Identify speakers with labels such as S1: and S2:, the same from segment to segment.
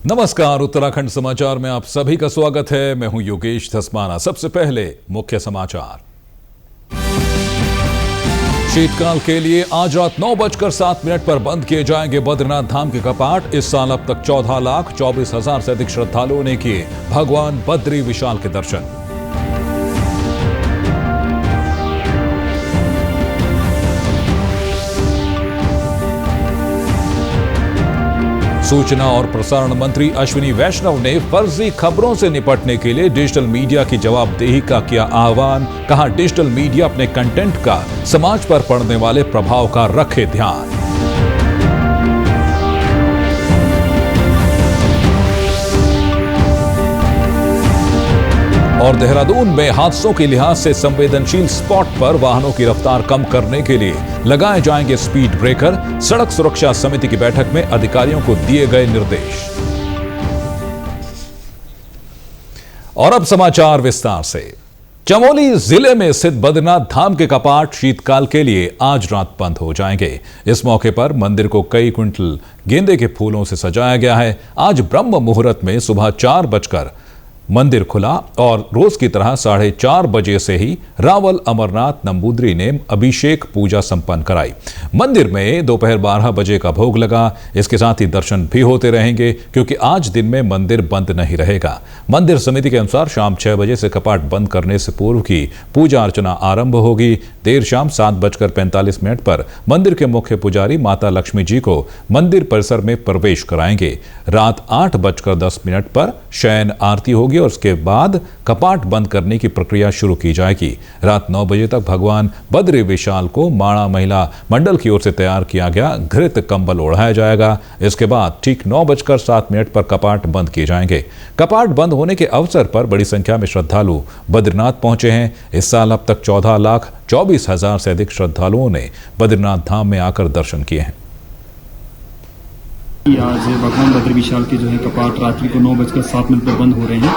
S1: नमस्कार, उत्तराखंड समाचार में आप सभी का स्वागत है। मैं हूं योगेश धस्माना। सबसे पहले मुख्य समाचार। शीतकाल के लिए आज रात 9:07 पर बंद किए जाएंगे बद्रीनाथ धाम के कपाट। इस साल अब तक 14,24,000 से अधिक श्रद्धालुओं ने किए भगवान बद्री विशाल के दर्शन। सूचना और प्रसारण मंत्री अश्विनी वैष्णव ने फर्जी खबरों से निपटने के लिए डिजिटल मीडिया की जवाबदेही का किया आह्वान। कहा, डिजिटल मीडिया अपने कंटेंट का समाज पर पड़ने वाले प्रभाव का रखे ध्यान। और देहरादून में हादसों के लिहाज से संवेदनशील स्पॉट पर वाहनों की रफ्तार कम करने के लिए लगाए जाएंगे स्पीड ब्रेकर। सड़क सुरक्षा समिति की बैठक में अधिकारियों को दिए गए निर्देश। और अब समाचार विस्तार से। चमोली जिले में स्थित बद्रीनाथ धाम के कपाट शीतकाल के लिए आज रात बंद हो जाएंगे। इस मौके पर मंदिर को कई क्विंटल गेंदे के फूलों से सजाया गया है। आज ब्रह्म मुहूर्त में सुबह 4 बजकर मंदिर खुला और रोज की तरह 4:30 बजे से ही रावल अमरनाथ नंबूदरी ने अभिषेक पूजा संपन्न कराई। मंदिर में दोपहर 12 बजे का भोग लगा। इसके साथ ही दर्शन भी होते रहेंगे, क्योंकि आज दिन में मंदिर बंद नहीं रहेगा। मंदिर समिति के अनुसार शाम 6 बजे से कपाट बंद करने से पूर्व की पूजा अर्चना आरंभ होगी। देर शाम 7:45 पर मंदिर के मुख्य पुजारी माता लक्ष्मी जी को मंदिर परिसर में प्रवेश कराएंगे। रात 8:10 पर शयन आरती होगी और उसके बाद कपाट बंद करने की प्रक्रिया शुरू की जाएगी। रात 9 बजे तक भगवान बद्री विशाल को माणा महिला मंडल की ओर से तैयार किया गया घृत कंबल ओढ़ाया जाएगा। इसके बाद ठीक 9:07 पर कपाट बंद किए जाएंगे। कपाट बंद होने के अवसर पर बड़ी संख्या में श्रद्धालु बद्रीनाथ पहुंचे हैं। इस साल अब तक 14,24,000 से अधिक श्रद्धालुओं ने बद्रीनाथ धाम में आकर दर्शन किए हैं।
S2: आज भगवान बद्री विशाल के जो है कपाट रात्रि को 9:07 पर बंद हो रहे हैं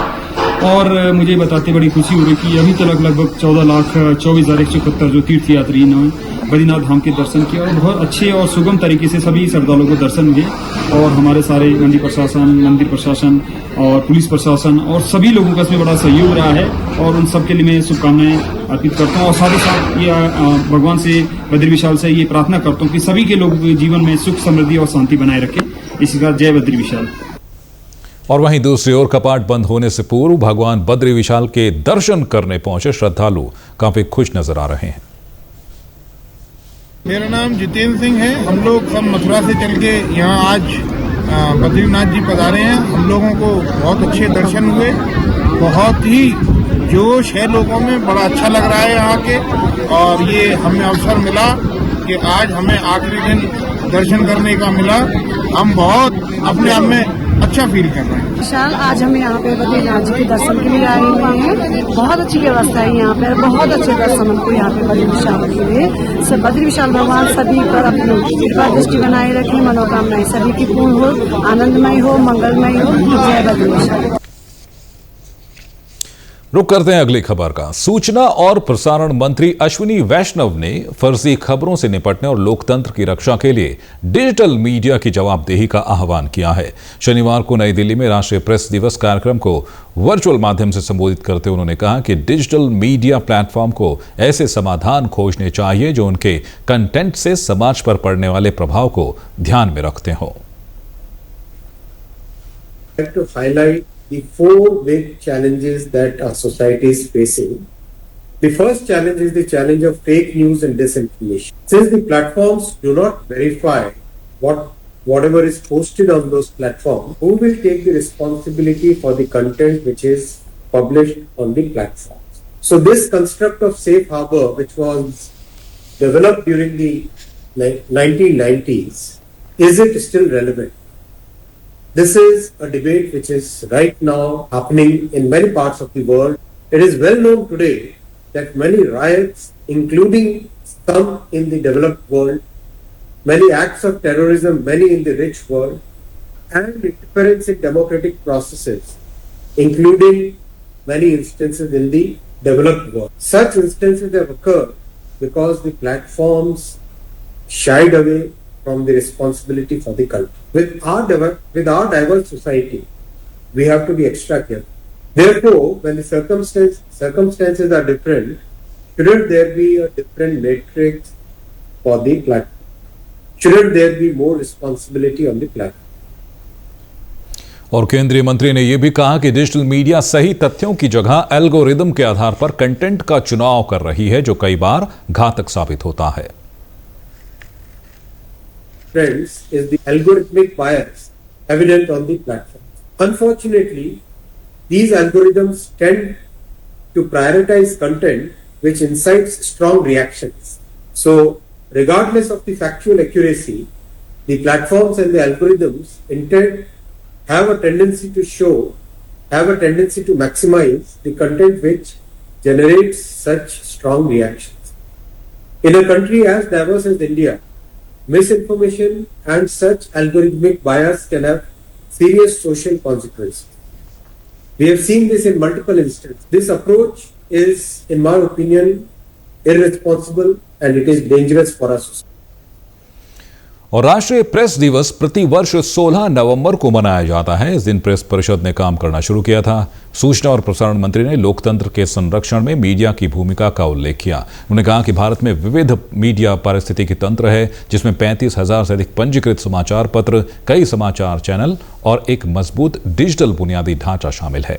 S2: और मुझे बताते बड़ी खुशी हो रही कि अभी तक लगभग 14,24,171 जो तीर्थयात्री ने बद्रीनाथ धाम के दर्शन किए और बहुत अच्छे और सुगम तरीके से सभी श्रद्धालुओं को दर्शन हुए। और हमारे सारे मंदिर प्रशासन और पुलिस प्रशासन और सभी लोगों का इसमें बड़ा सहयोग रहा है और उन सबके लिए मैं शुभकामनाएं अर्पित करता हूं। और साथ ही साथ ये भगवान से बद्री विशाल से ये प्रार्थना करता हूं कि सभी के लोग जीवन में सुख समृद्धि और शांति बनाए रखें। इसी का जय बद्री विशाल।
S1: और वहीं दूसरी ओर कपाट बंद होने से पूर्व भगवान बद्री विशाल के दर्शन करने पहुंचे श्रद्धालु काफी खुश नजर आ रहे हैं।
S3: मेरा नाम जितेंद्र सिंह है। हम लोग सब मथुरा से चल के यहाँ आज बद्रीनाथ जी पधारे हैं। हम लोगों को बहुत अच्छे दर्शन हुए। बहुत ही जोश है लोगों में, बड़ा अच्छा लग रहा है यहाँ के। और ये हमें अवसर मिला कि आज हमें आखिरी दिन दर्शन करने का मिला। हम बहुत अपने आप में अच्छा फील कर रहे हैं।
S4: विशाल, आज हम यहाँ पे बद्रीनाथ जी के दर्शन के लिए आए हुए हैं। बहुत अच्छी व्यवस्था है यहाँ पे, बहुत अच्छे दर्शन हमको यहाँ पे बद्री विशाल के लिए। सब बद्री विशाल भगवान सभी पर अपनी कृपा दृष्टि बनाए रखें, मनोकामनाएं सभी की पूर्ण हो, आनंदमय हो, मंगलमय हो। जय बद्री विशाल।
S1: रुक करते हैं अगली खबर का। सूचना और प्रसारण मंत्री अश्विनी वैष्णव ने फर्जी खबरों से निपटने और लोकतंत्र की रक्षा के लिए डिजिटल मीडिया की जवाबदेही का आह्वान किया है। शनिवार को नई दिल्ली में राष्ट्रीय प्रेस दिवस कार्यक्रम को वर्चुअल माध्यम से संबोधित करते हुए उन्होंने कहा कि डिजिटल मीडिया प्लेटफॉर्म को ऐसे समाधान खोजने चाहिए जो उनके कंटेंट से समाज पर पड़ने वाले प्रभाव को ध्यान में रखते हों।
S5: The 4 big challenges that our society is facing. The first challenge is the challenge of fake news and disinformation. Since the platforms do not verify whatever is posted on those platforms, who will take the responsibility for the content which is published on the platforms? So this construct of safe harbor, which was developed during the 1990s, is it still relevant? This is a debate which is right now happening in many parts of the world. It is well known today that many riots, including some in the developed world, many acts of terrorism, many in the rich world, and interference in democratic processes, including many instances in the developed world. Such instances have occurred because the platforms shied away from the responsibility for the country. With our diverse society, we have to be extra careful. Therefore, when the circumstances are different, shouldn't there be a different matrix for the platform? Shouldn't there be more responsibility on the platform?
S1: और केंद्रीय मंत्री ने यह भी कहा कि digital media सही तथ्यों की जगह एल्गोरिदम के आधार पर कंटेंट का चुनाव कर रही है, जो कई बार घातक साबित होता है।
S5: Friends, is the algorithmic bias evident on the platform? Unfortunately, these algorithms tend to prioritize content which incites strong reactions. So, regardless of the factual accuracy, the platforms and the algorithms have a tendency to maximize the content which generates such strong reactions. In a country as diverse as India, misinformation and such algorithmic bias can have serious social consequences. We have seen this in multiple instances. This approach is, in my opinion, irresponsible and it is dangerous for us.
S1: और राष्ट्रीय press दिवस प्रति वर्ष 16 नवंबर को मनाया जाता है। इस दिन प्रेस परिषद ने काम करना शुरू किया था। सूचना और प्रसारण मंत्री ने लोकतंत्र के संरक्षण में मीडिया की भूमिका का उल्लेख किया। उन्होंने कहा कि भारत में विविध मीडिया पारिस्थितिकी तंत्र है, जिसमें 35,000 से अधिक पंजीकृत समाचार पत्र, कई समाचार चैनल और एक मजबूत डिजिटल बुनियादी ढांचा शामिल है।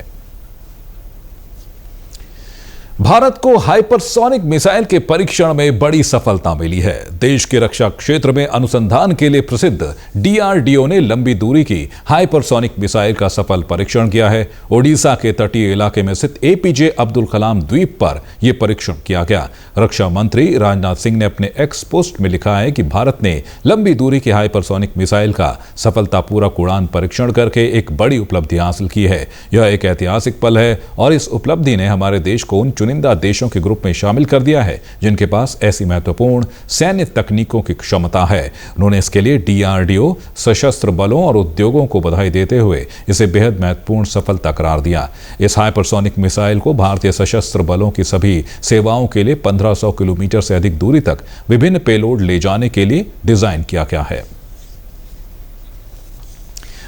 S1: भारत को हाइपरसोनिक मिसाइल के परीक्षण में बड़ी सफलता मिली है। देश के रक्षा क्षेत्र में अनुसंधान के लिए प्रसिद्ध डीआरडीओ ने लंबी दूरी की हाइपरसोनिक मिसाइल का सफल परीक्षण किया है। ओडिशा के तटीय इलाके में स्थित एपीजे अब्दुल कलाम द्वीप पर यह परीक्षण किया गया। रक्षा मंत्री राजनाथ सिंह ने अपने एक्स पोस्ट में लिखा है कि भारत ने लंबी दूरी की हाइपरसोनिक मिसाइल का सफलतापूर्वक उड़ान परीक्षण करके एक बड़ी उपलब्धि हासिल की है। यह एक ऐतिहासिक पल है और इस उपलब्धि ने हमारे देश को उन चुनिंदा देशों के ग्रुप में शामिल कर दिया है जिनके पास ऐसी महत्वपूर्ण सैन्य तकनीकों की क्षमता है। उन्होंने इसके लिए डीआरडीओ, सशस्त्र बलों और उद्योगों को बधाई देते हुए इसे बेहद महत्वपूर्ण सफलता करार दिया। इस हाइपरसोनिक मिसाइल को भारतीय सशस्त्र बलों की सभी सेवाओं के लिए 1500 किलोमीटर से अधिक दूरी तक विभिन्न पेलोड ले जाने के लिए डिजाइन किया गया है।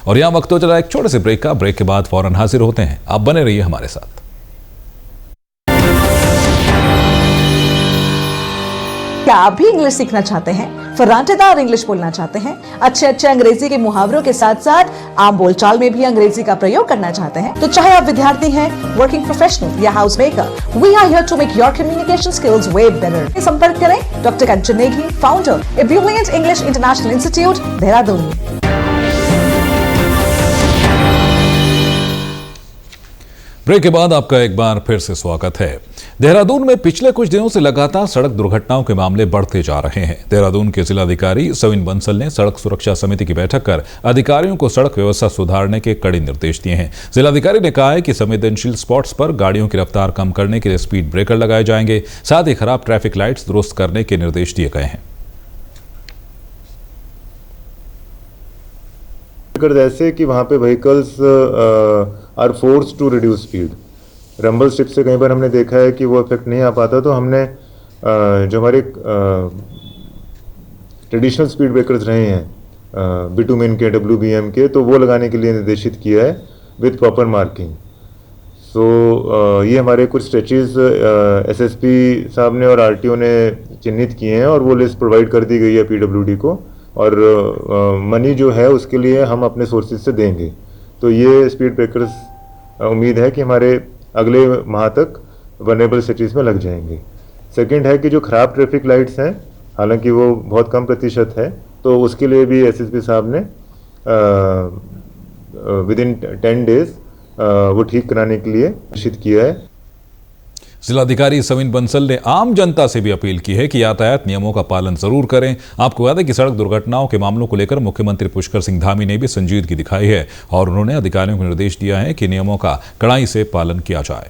S1: और यहां वक्त हो चला एक छोटे से ब्रेक का। ब्रेक के बाद फौरन हाजिर होते हैं। आप बने रहिए हमारे साथ।
S6: क्या आप भी इंग्लिश सीखना चाहते हैं, फर्राटेदार इंग्लिश बोलना चाहते हैं, अच्छे अंग्रेजी के मुहावरों के साथ साथ आम बोलचाल में भी अंग्रेजी का प्रयोग करना चाहते हैं? तो चाहे आप विद्यार्थी हैं, वर्किंग प्रोफेशनल या house maker, we are here to make your communication skills way better. संपर्क करें doctor Kanchan Negi, founder a brilliant English international institute, Dehradun.
S1: Break के बाद आपका एक बार फिर से स्वागत है। देहरादून में पिछले कुछ दिनों से लगातार सड़क दुर्घटनाओं के मामले बढ़ते जा रहे हैं। देहरादून के जिलाधिकारी सविन बंसल ने सड़क सुरक्षा समिति की बैठक कर अधिकारियों को सड़क व्यवस्था सुधारने के कड़े निर्देश दिए हैं। जिलाधिकारी ने कहा है कि संवेदनशील स्पॉट्स पर गाड़ियों की रफ्तार कम करने के लिए स्पीड ब्रेकर लगाए जाएंगे, साथ ही खराब ट्रैफिक लाइट्स दुरुस्त करने के निर्देश दिए गए हैं।
S7: ऐसे कि वहाँ पे vehicles are force to reduce speed. Rumble strip से कई बार हमने देखा है कि वो इफेक्ट नहीं आ पाता, तो हमने जो हमारे ट्रेडिशनल स्पीड ब्रेकर्स रहे हैं बिटुमेन के, WBM के, तो वो लगाने के लिए निर्देशित किया है विद प्रॉपर मार्किंग। सो ये हमारे कुछ स्ट्रेचेस SSP साहब ने और RTO ने चिन्हित किए हैं और वो लिस्ट प्रोवाइड कर दी गई है PWD को, और मनी जो है उसके लिए हम अपने सोर्सेज से देंगे। तो ये स्पीड ब्रेकर्स उम्मीद है कि हमारे अगले माह तक वनरेबल सिटीज़ में लग जाएंगे। सेकंड है कि जो ख़राब ट्रैफिक लाइट्स हैं, हालांकि वो बहुत कम प्रतिशत है, तो उसके लिए भी SSP साहब ने विदिन 10 डेज वो ठीक कराने के लिए निश्चित किया है।
S1: जिलाधिकारी सविन बंसल ने आम जनता से भी अपील की है कि यातायात नियमों का पालन जरूर करें। आपको याद है कि सड़क दुर्घटनाओं के मामलों को लेकर मुख्यमंत्री पुष्कर सिंह धामी ने भी संजीदगी दिखाई है और उन्होंने अधिकारियों को निर्देश दिया है कि नियमों का कड़ाई से पालन किया जाए।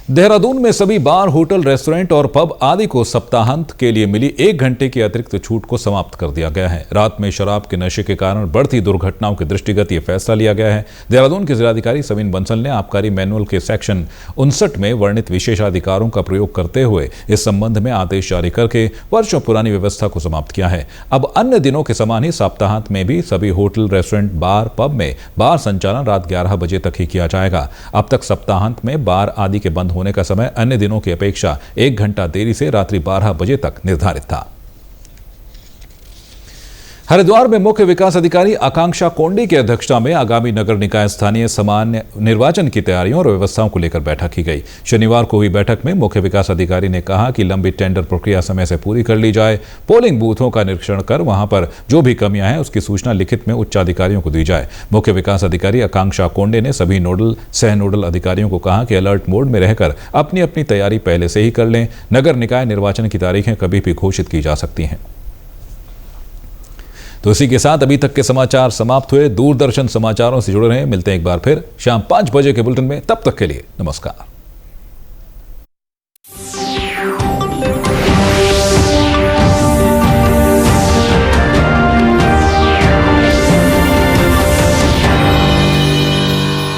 S1: देहरादून में सभी बार, होटल, रेस्टोरेंट और पब आदि को सप्ताहांत के लिए मिली 1 घंटे की अतिरिक्त छूट को समाप्त कर दिया गया है। रात में शराब के नशे के कारण बढ़ती दुर्घटनाओं के दृष्टिगत ये फैसला लिया गया है। देहरादून के जिलाधिकारी सविन बंसल ने आबकारी मैनुअल के सेक्शन 59 में वर्णित विशेषाधिकारों का प्रयोग करते हुए इस संबंध में आदेश जारी करके वर्षों पुरानी व्यवस्था को समाप्त किया है। अब अन्य दिनों के समान ही सप्ताहांत में भी सभी होटल, रेस्टोरेंट, बार, पब में बार संचालन रात 11 बजे तक ही किया जाएगा। अब तक सप्ताहांत में बार आदि के बंद होने का समय अन्य दिनों की अपेक्षा 1 घंटा देरी से रात्रि 12 बजे तक निर्धारित था। हरिद्वार में मुख्य विकास अधिकारी आकांक्षा कोंडी की अध्यक्षता में आगामी नगर निकाय स्थानीय सामान्य निर्वाचन की तैयारियों और व्यवस्थाओं को लेकर बैठक की गई। शनिवार को हुई बैठक में मुख्य विकास अधिकारी ने कहा कि लंबित टेंडर प्रक्रिया समय से पूरी कर ली जाए, पोलिंग बूथों का निरीक्षण कर वहां पर जो भी कमियां हैं उसकी सूचना लिखित में उच्च अधिकारियों को दी जाए। मुख्य विकास अधिकारी आकांक्षा कोंडे ने सभी नोडल, सह नोडल अधिकारियों को कहा कि अलर्ट मोड में रहकर अपनी अपनी तैयारी पहले से ही कर लें। नगर निकाय निर्वाचन की तारीखें कभी भी घोषित की जा सकती हैं। तो इसी के साथ अभी तक के समाचार समाप्त हुए। दूरदर्शन समाचारों से जुड़े रहें। मिलते हैं एक बार फिर शाम 5 बजे के बुलेटिन में। तब तक के लिए नमस्कार।